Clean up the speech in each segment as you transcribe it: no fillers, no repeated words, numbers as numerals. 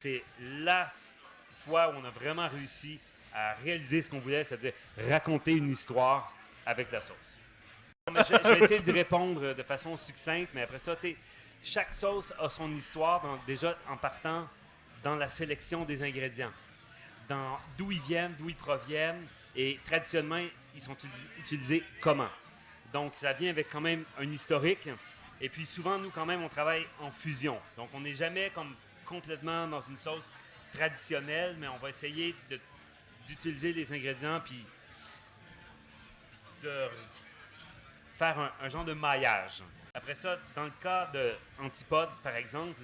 C'est la fois où on a vraiment réussi à réaliser ce qu'on voulait, c'est-à-dire raconter une histoire avec la sauce. Mais je vais essayer d'y répondre de façon succincte, mais après ça, tu sais, chaque sauce a son histoire, déjà en partant dans la sélection des ingrédients, dans d'où ils viennent, d'où ils proviennent, et traditionnellement, ils sont utilisés comment. Donc, ça vient avec quand même un historique, et puis souvent, nous, quand même, on travaille en fusion. Donc, on n'est jamais comme complètement dans une sauce traditionnelle, mais on va essayer d'utiliser les ingrédients, puis de faire un genre de maillage. Après ça, dans le cas de Antipode, par exemple,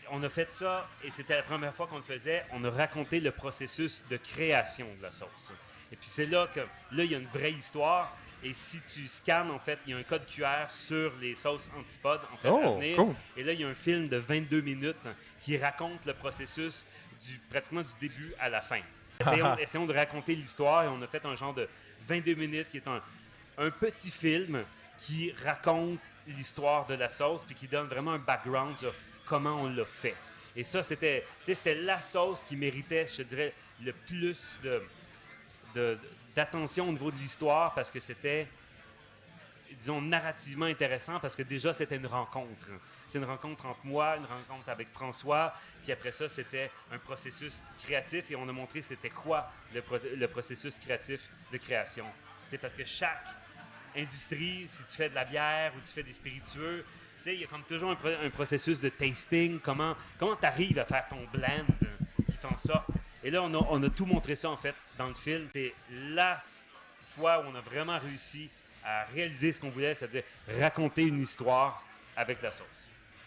on a fait ça et c'était la première fois qu'on le faisait. On a raconté le processus de création de la sauce. Et puis c'est là il y a une vraie histoire. Et si tu scannes, en fait, il y a un code QR sur les sauces Antipode, en fait, à venir. Cool. Et là, il y a un film de 22 minutes qui raconte le processus pratiquement du début à la fin. Essayons de raconter l'histoire et on a fait un genre de 22 minutes qui est un petit film qui raconte l'histoire de la sauce puis qui donne vraiment un background sur comment on l'a fait. Et ça, c'était la sauce qui méritait, je te dirais, le plus d'attention au niveau de l'histoire parce que c'était, disons, narrativement intéressant parce que déjà, c'était une rencontre. C'est une rencontre entre moi, une rencontre avec François, puis après ça, c'était un processus créatif et on a montré c'était quoi le processus créatif de création. C'est parce que chaque industrie, si tu fais de la bière ou tu fais des spiritueux, il y a comme toujours un processus de tasting, comment tu arrives à faire ton blend qui fait en sorte. Et là, on a tout montré ça, en fait, dans le film. C'est la fois où on a vraiment réussi à réaliser ce qu'on voulait, c'est-à-dire raconter une histoire avec la sauce.